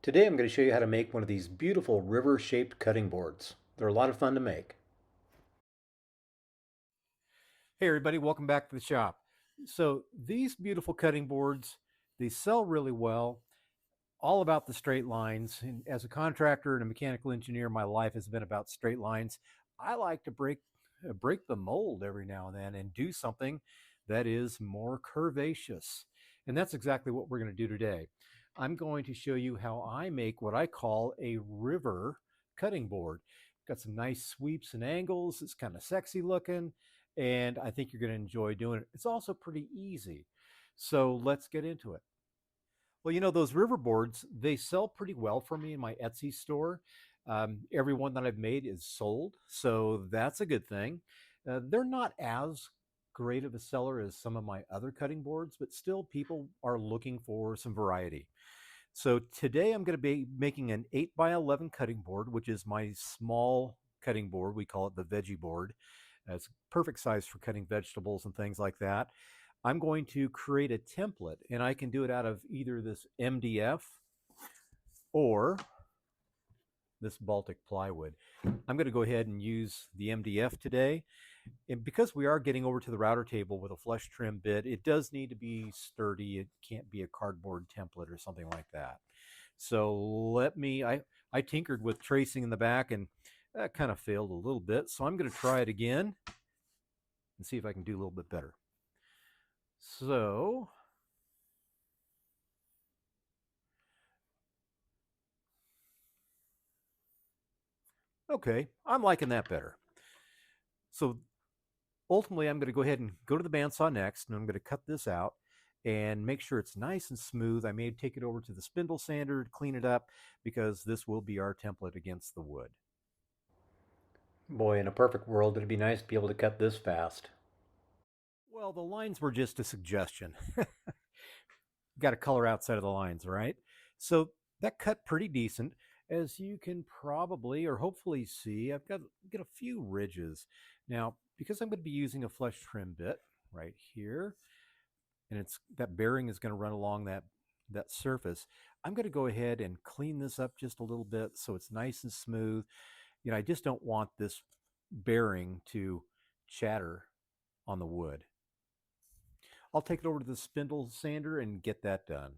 Today I'm going to show you how to make one of these beautiful river-shaped cutting boards. They're a lot of fun to make. Hey everybody, welcome back to the shop. So these beautiful cutting boards, they sell really well, all about the straight lines. And as a contractor and a mechanical engineer, my life has been about straight lines. I like to break the mold every now and then and do something that is more curvaceous. And that's exactly what we're going to do today. I'm going to show you how I make what I call a river cutting board. Got some nice sweeps and angles. It's kind of sexy looking, and I think you're going to enjoy doing it. It's also pretty easy. So let's get into it. Well, those river boards, they sell pretty well for me in my Etsy store. Every one that I've made is sold, so that's a good thing. They're not as great of a seller as some of my other cutting boards, but still people are looking for some variety. So today I'm going to be making an 8 by 11 cutting board, which is my small cutting board. We call it the veggie board. It's perfect size for cutting vegetables and things like that. I'm going to create a template, and I can do it out of either this MDF or this Baltic plywood. I'm going to go ahead and use the MDF today. And because we are getting over to the router table with a flush trim bit, it does need to be sturdy. It can't be a cardboard template or something like that. So I tinkered with tracing in the back, and that kind of failed a little bit. So I'm going to try it again and see if I can do a little bit better. So okay, I'm liking that better. So ultimately, I'm going to go ahead and go to the bandsaw next, and I'm going to cut this out and make sure it's nice and smooth. I may take it over to the spindle sander to clean it up because this will be our template against the wood. Boy, in a perfect world, it'd be nice to be able to cut this fast. Well, the lines were just a suggestion. Got to color outside of the lines, right? So that cut pretty decent. As you can probably or hopefully see, I've got a few ridges. Now, because I'm going to be using a flush trim bit right here, and it's that bearing is going to run along that surface, I'm going to go ahead and clean this up just a little bit so it's nice and smooth. I just don't want this bearing to chatter on the wood. I'll take it over to the spindle sander and get that done.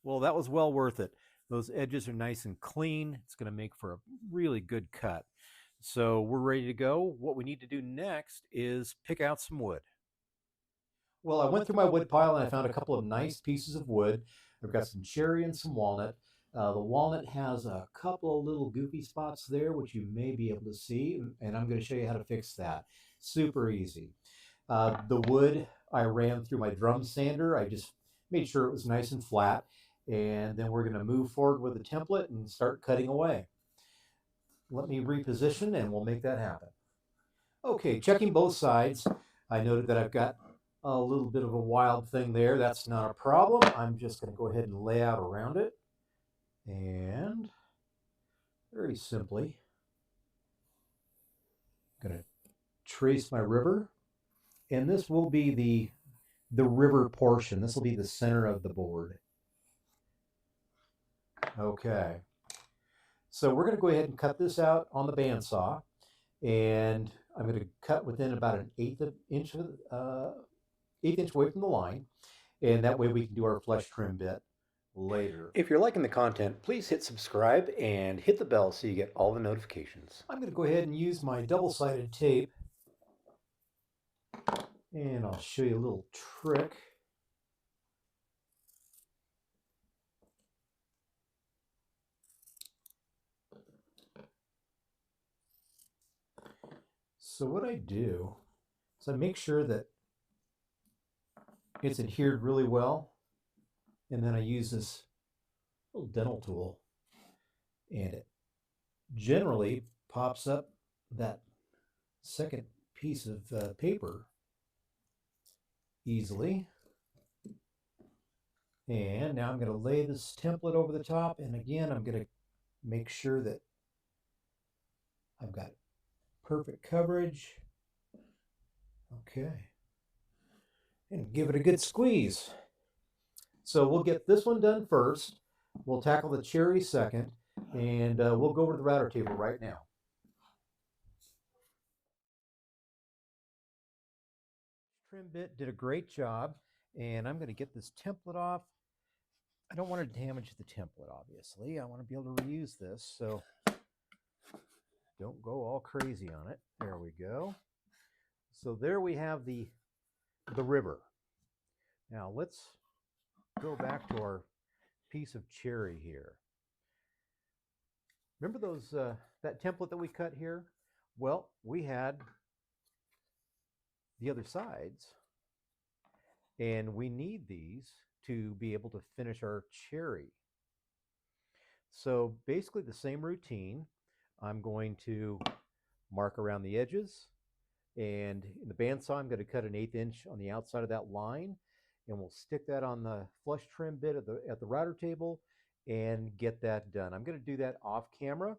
Well, that was well worth it. Those edges are nice and clean. It's going to make for a really good cut. So we're ready to go. What we need to do next is pick out some wood. Well, I went through my wood pile and I found a couple of nice pieces of wood. I've got some cherry and some walnut. The walnut has a couple of little goofy spots there, which you may be able to see, and I'm going to show you how to fix that. Super easy. The wood I ran through my drum sander. I just made sure it was nice and flat, and then we're going to move forward with the template and start cutting away. Let me reposition and we'll make that happen. Okay, checking both sides. I noted that I've got a little bit of a wild thing there. That's not a problem. I'm just going to go ahead and lay out around it. And very simply, I'm going to trace my river. And this will be the river portion. This will be the center of the board. Okay. So we're going to go ahead and cut this out on the bandsaw. And I'm going to cut within about an eighth inch away from the line, and that way we can do our flush trim bit later. If you're liking the content, please hit subscribe and hit the bell so you get all the notifications. I'm going to go ahead and use my double-sided tape, and I'll show you a little trick. So what I do is I make sure that it's adhered really well, and then I use this little dental tool, and it generally pops up that second piece of paper easily. And now I'm going to lay this template over the top, and again I'm going to make sure that I've got perfect coverage. Okay, and give it a good squeeze. So we'll get this one done first. We'll tackle the cherry second, and we'll go over to the router table right now. Trim bit did a great job, and I'm going to get this template off. I don't want to damage the template, obviously. I want to be able to reuse this, so don't go all crazy on it. There we go. So there we have the river. Now let's go back to our piece of cherry here. Remember those that template that we cut here? Well, we had the other sides, and we need these to be able to finish our cherry. So basically the same routine. I'm going to mark around the edges, and in the bandsaw I'm going to cut an 1/8 inch on the outside of that line, and we'll stick that on the flush trim bit at the router table and get that done. I'm going to do that off camera,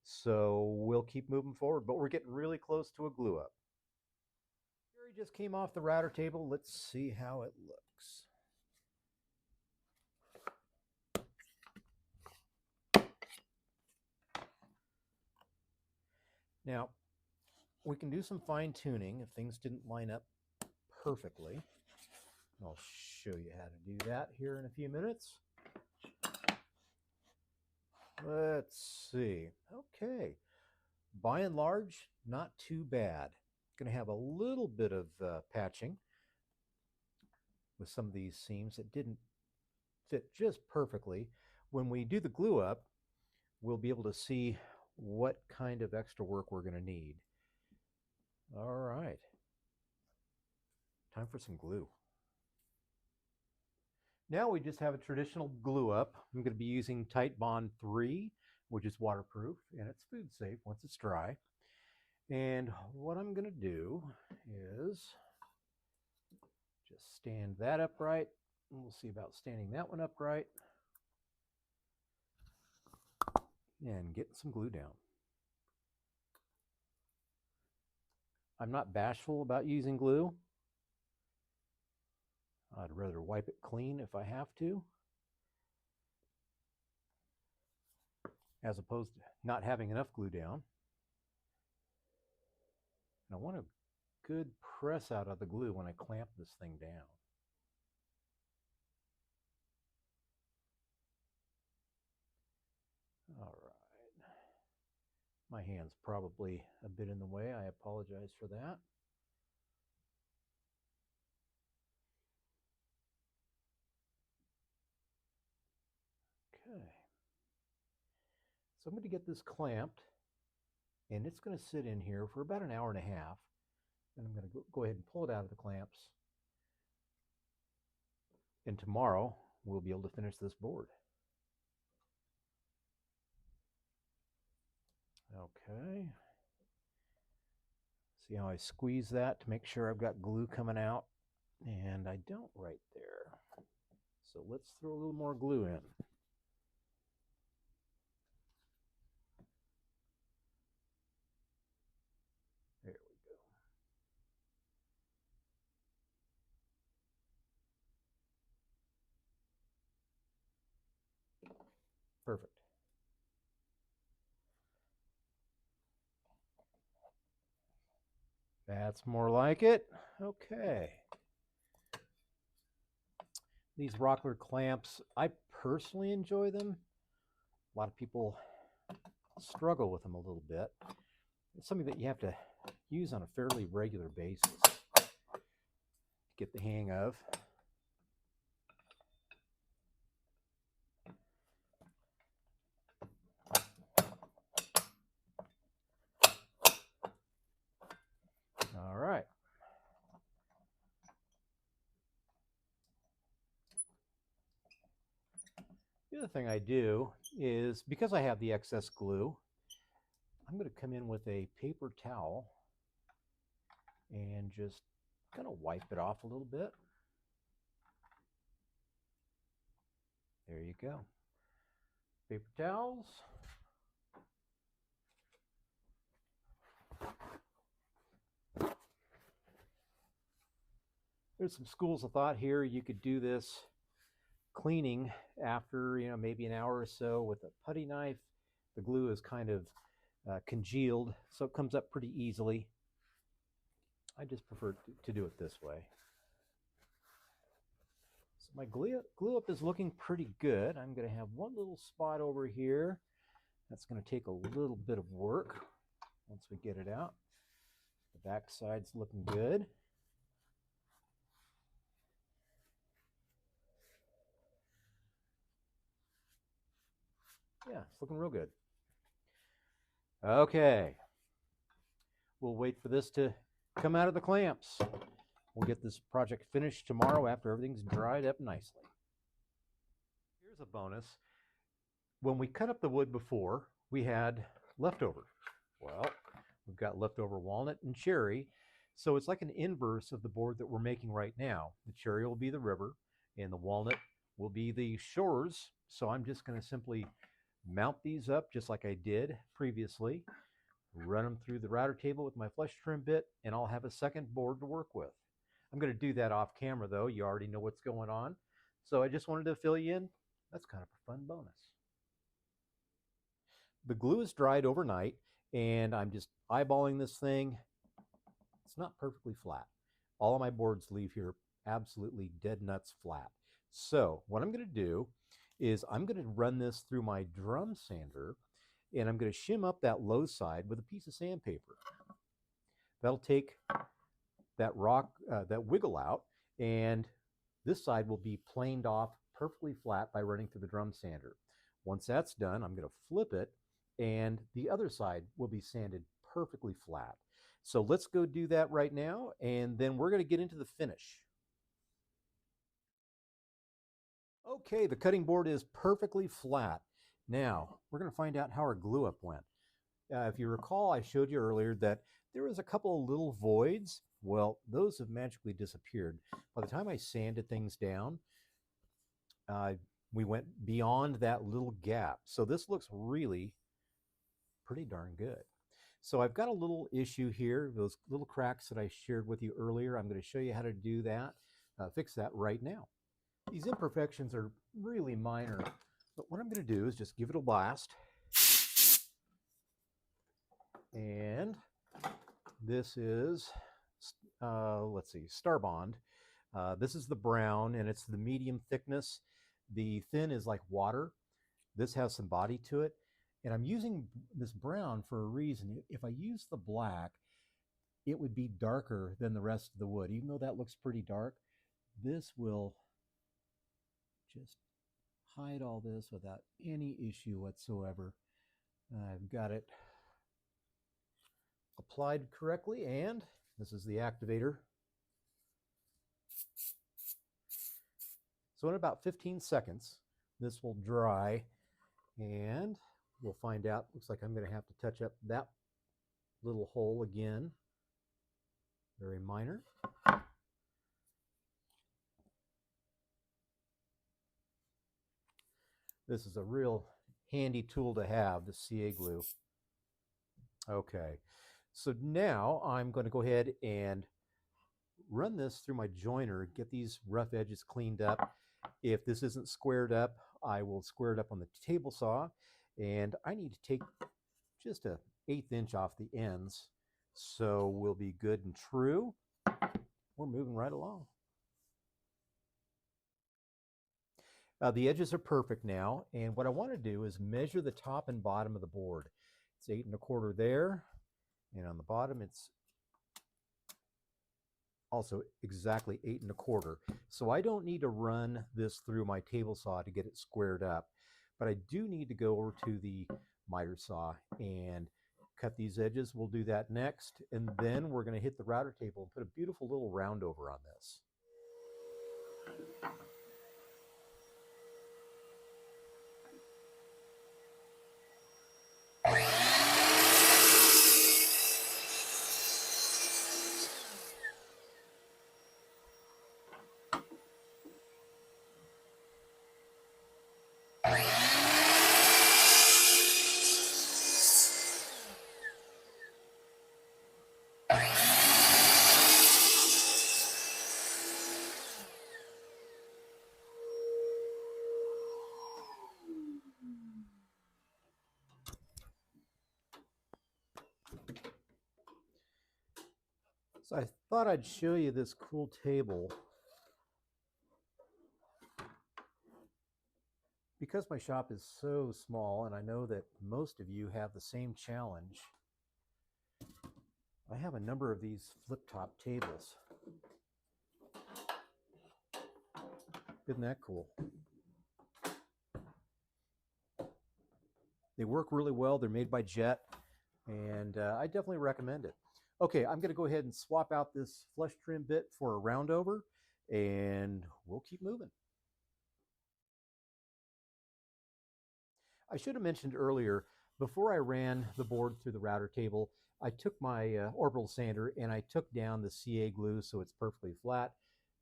so we'll keep moving forward, but we're getting really close to a glue up. Cherry just came off the router table. Let's see how it looks. Now, we can do some fine tuning if things didn't line up perfectly. I'll show you how to do that here in a few minutes. Let's see. Okay. By and large, not too bad. Going to have a little bit of patching with some of these seams that didn't fit just perfectly. When we do the glue up, we'll be able to see what kind of extra work we're going to need. All right. Time for some glue. Now we just have a traditional glue up. I'm going to be using Tite Bond 3, which is waterproof, and it's food safe once it's dry. And what I'm going to do is just stand that upright, and we'll see about standing that one upright, and getting some glue down. I'm not bashful about using glue. I'd rather wipe it clean if I have to, as opposed to not having enough glue down. And I want a good press out of the glue when I clamp this thing down. All right. My hand's probably a bit in the way. I apologize for that. Okay. So I'm going to get this clamped, and it's going to sit in here for about 1.5 hours. And I'm going to go ahead and pull it out of the clamps. And tomorrow we'll be able to finish this board. Okay. See how I squeeze that to make sure I've got glue coming out? And I don't right there. So let's throw a little more glue in. There we go. Perfect. That's more like it. Okay. These Rockler clamps, I personally enjoy them. A lot of people struggle with them a little bit. It's something that you have to use on a fairly regular basis to get the hang of. All right. The other thing I do is, because I have the excess glue, I'm going to come in with a paper towel and just kind of wipe it off a little bit. There you go. Paper towels. There's some schools of thought here. You could do this cleaning after, maybe an hour or so with a putty knife, the glue is kind of congealed, so it comes up pretty easily. I just prefer to do it this way. So my glue up is looking pretty good. I'm going to have one little spot over here. That's going to take a little bit of work once we get it out. The back side's looking good. Yeah, it's looking real good. Okay. We'll wait for this to come out of the clamps. We'll get this project finished tomorrow after everything's dried up nicely. Here's a bonus. When we cut up the wood before, we had leftover. Well, we've got leftover walnut and cherry. So it's like an inverse of the board that we're making right now. The cherry will be the river and the walnut will be the shores. So I'm just going to simply mount these up just like I did previously, run them through the router table with my flush trim bit, and I'll have a second board to work with. I'm going to do that off camera though. You already know what's going on. So I just wanted to fill you in. That's kind of a fun bonus. The glue is dried overnight and I'm just eyeballing this thing. It's not perfectly flat. All of my boards leave here absolutely dead nuts flat. So what I'm going to do is I'm going to run this through my drum sander and I'm going to shim up that low side with a piece of sandpaper. That'll take that rock, that wiggle out, and this side will be planed off perfectly flat by running through the drum sander. Once that's done, I'm going to flip it and the other side will be sanded perfectly flat. So let's go do that right now, and then we're going to get into the finish. Okay, the cutting board is perfectly flat. Now, we're going to find out how our glue up went. If you recall, I showed you earlier that there was a couple of little voids. Well, those have magically disappeared. By the time I sanded things down, we went beyond that little gap. So this looks really pretty darn good. So I've got a little issue here, those little cracks that I shared with you earlier. I'm going to show you how to do that, fix that right now. These imperfections are really minor, but what I'm going to do is just give it a blast. And this is, let's see, Star Bond. This is the brown, and it's the medium thickness. The thin is like water. This has some body to it. And I'm using this brown for a reason. If I use the black, it would be darker than the rest of the wood. Even though that looks pretty dark, this will just hide all this without any issue whatsoever. I've got it applied correctly, and this is the activator. So in about 15 seconds, this will dry, and we'll find out. Looks like I'm going to have to touch up that little hole again. Very minor. This is a real handy tool to have, the CA glue. Okay, so now I'm going to go ahead and run this through my joiner, get these rough edges cleaned up. If this isn't squared up, I will square it up on the table saw, and I need to take just an 1/8 inch off the ends, so we'll be good and true. We're moving right along. The edges are perfect now, and what I want to do is measure the top and bottom of the board. It's 8 1/4 there, and on the bottom it's also exactly 8 1/4. So I don't need to run this through my table saw to get it squared up, but I do need to go over to the miter saw and cut these edges. We'll do that next, and then we're going to hit the router table and put a beautiful little round over on this. So I thought I'd show you this cool table. Because my shop is so small, and I know that most of you have the same challenge, I have a number of these flip-top tables. Isn't that cool? They work really well. They're made by Jet, and I definitely recommend it. Okay, I'm going to go ahead and swap out this flush trim bit for a round over, and we'll keep moving. I should have mentioned earlier, before I ran the board through the router table, I took my orbital sander and I took down the CA glue so it's perfectly flat.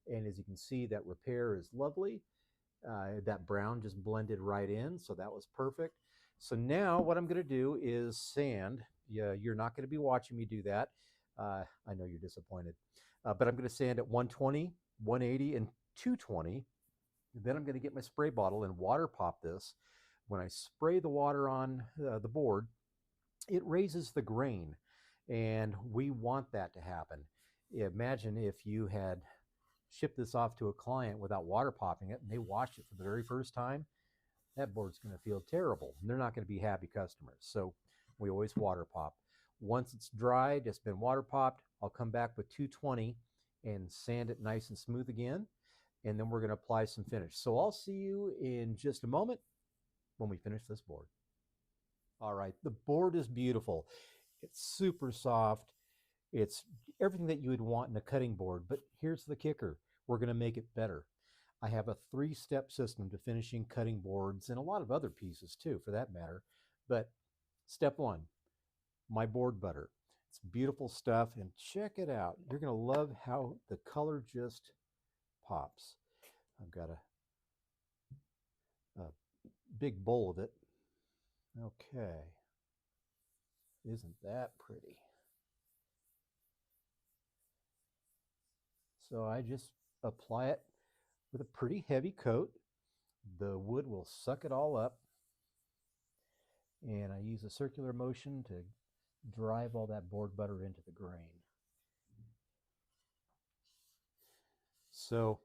And as you can see, that repair is lovely. That brown just blended right in, so that was perfect. So now what I'm going to do is sand. Yeah, you're not going to be watching me do that. I know you're disappointed. But I'm going to sand at 120, 180, and 220. Then I'm going to get my spray bottle and water pop this. When I spray the water on the board, it raises the grain, and we want that to happen. Imagine if you had shipped this off to a client without water popping it and they washed it for the very first time. That board's going to feel terrible. They're not going to be happy customers. So we always water pop. Once it's dried, it's been water popped, I'll come back with 220 and sand it nice and smooth again. And then we're going to apply some finish. So I'll see you in just a moment when we finish this board. All right, the board is beautiful. It's super soft. It's everything that you would want in a cutting board, but here's the kicker. We're going to make it better. I have a 3-step system to finishing cutting boards and a lot of other pieces too, for that matter. But step 1, my board butter. It's beautiful stuff, and check it out. You're going to love how the color just pops. I've got a big bowl of it. Okay. Isn't that pretty? So I just apply it with a pretty heavy coat. The wood will suck it all up. And I use a circular motion to drive all that board butter into the grain. So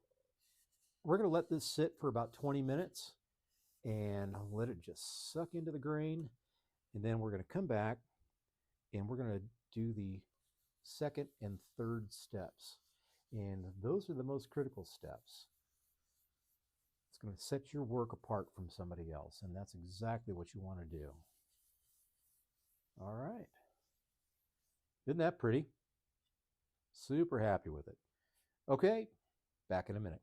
we're going to let this sit for about 20 minutes and let it just suck into the grain. And then we're going to come back and we're going to do the second and third steps. And those are the most critical steps. It's going to set your work apart from somebody else, and that's exactly what you want to do. All right. Isn't that pretty? Super happy with it. Okay, back in a minute.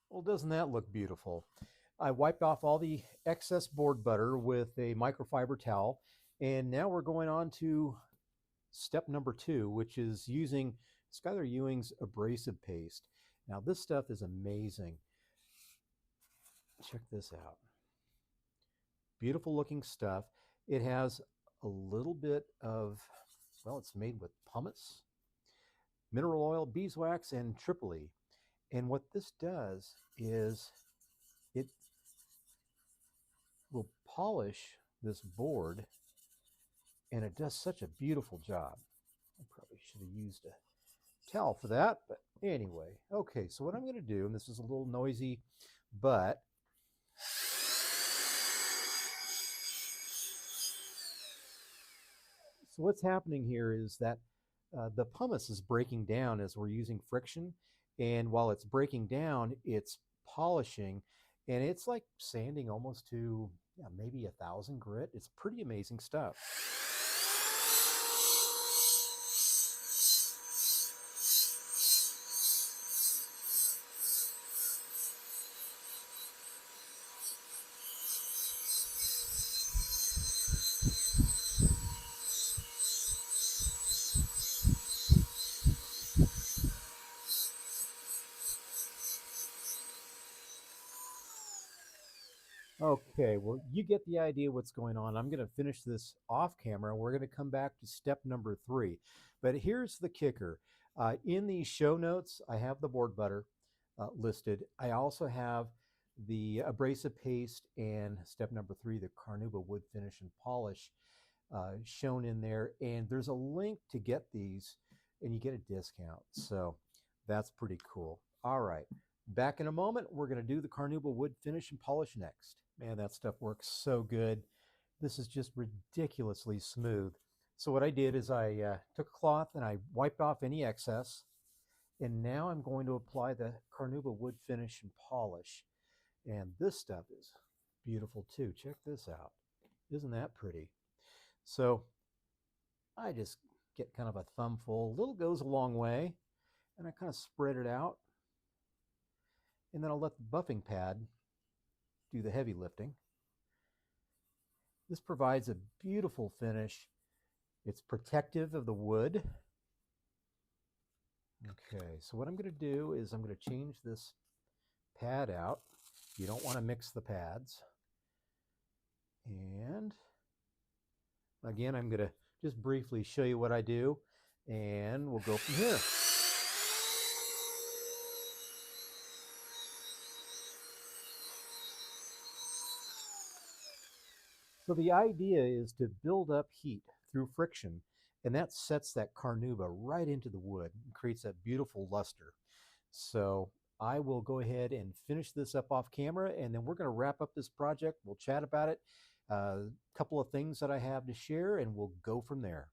Well, doesn't that look beautiful? I wiped off all the excess board butter with a microfiber towel, and now we're going on to step number 2, which is using Skyler Ewing's abrasive paste. Now, this stuff is amazing. Check this out. Beautiful looking stuff. It has a little bit of, well, it's made with pumice, mineral oil, beeswax, and tripoli. And what this does is it will polish this board, and it does such a beautiful job. I probably should have used a towel for that, but anyway. Okay, so what I'm going to do, and this is a little noisy, but so what's happening here is that the pumice is breaking down as we're using friction, and while it's breaking down, it's polishing, and it's like sanding almost to maybe 1,000 grit. It's pretty amazing stuff. Okay, well, you get the idea what's going on. I'm going to finish this off camera. We're going to come back to step number 3. But here's the kicker. In the show notes, I have the board butter listed. I also have the abrasive paste and step number 3, the Carnauba wood finish and polish. shown in there, and there's a link to get these, and you get a discount. So that's pretty cool. All right, back in a moment. We're going to do the Carnauba wood finish and polish next. Man, that stuff works so good. This is just ridiculously smooth. So what I did is I took a cloth and I wiped off any excess, and now I'm going to apply the Carnauba wood finish and polish. And this stuff is beautiful too. Check this out. Isn't that pretty? So I just get kind of a thumbful. Little goes a long way, and I kind of spread it out. And then I'll let the buffing pad do the heavy lifting. This provides a beautiful finish. It's protective of the wood. Okay, so what I'm going to do is I'm going to change this pad out. You don't want to mix the pads. And again, I'm going to just briefly show you what I do, and we'll go from here. So the idea is to build up heat through friction, and that sets that carnuba right into the wood and creates that beautiful luster. So I will go ahead and finish this up off camera, and then we're going to wrap up this project. We'll chat about it, a couple of things that I have to share, and we'll go from there.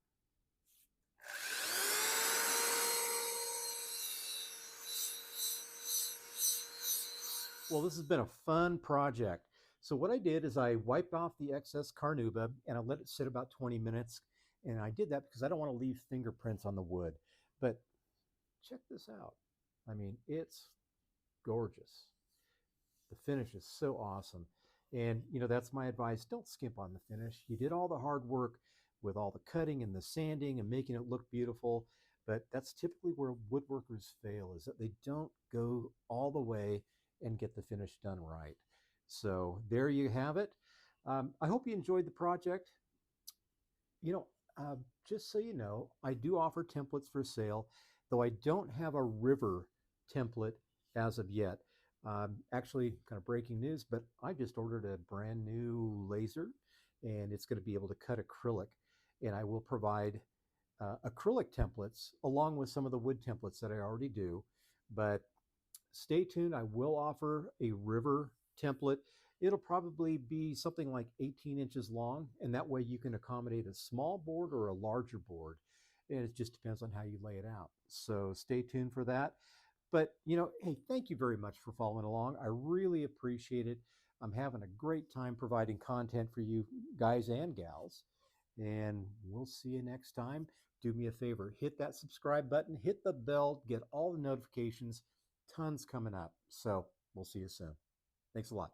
Well, this has been a fun project. So what I did is I wiped off the excess carnuba and I let it sit about 20 minutes. And I did that because I don't want to leave fingerprints on the wood. But check this out. I mean, it's gorgeous. The finish is so awesome. And, you know, that's my advice. Don't skimp on the finish. You did all the hard work with all the cutting and the sanding and making it look beautiful. But that's typically where woodworkers fail, is that they don't go all the way and get the finish done right. So there you have it. I hope you enjoyed the project. You know, just so you know, I do offer templates for sale, though I don't have a river template as of yet. Actually, kind of breaking news, but I just ordered a brand new laser, and it's going to be able to cut acrylic. And I will provide acrylic templates along with some of the wood templates that I already do. But stay tuned. I will offer a river template. It'll probably be something like 18 inches long, and that way you can accommodate a small board or a larger board. And it just depends on how you lay it out. So stay tuned for that. But, you know, hey, thank you very much for following along. I really appreciate it. I'm having a great time providing content for you guys and gals. And we'll see you next time. Do me a favor, hit that subscribe button, hit the bell, get all the notifications. Tons coming up. So we'll see you soon. Thanks a lot.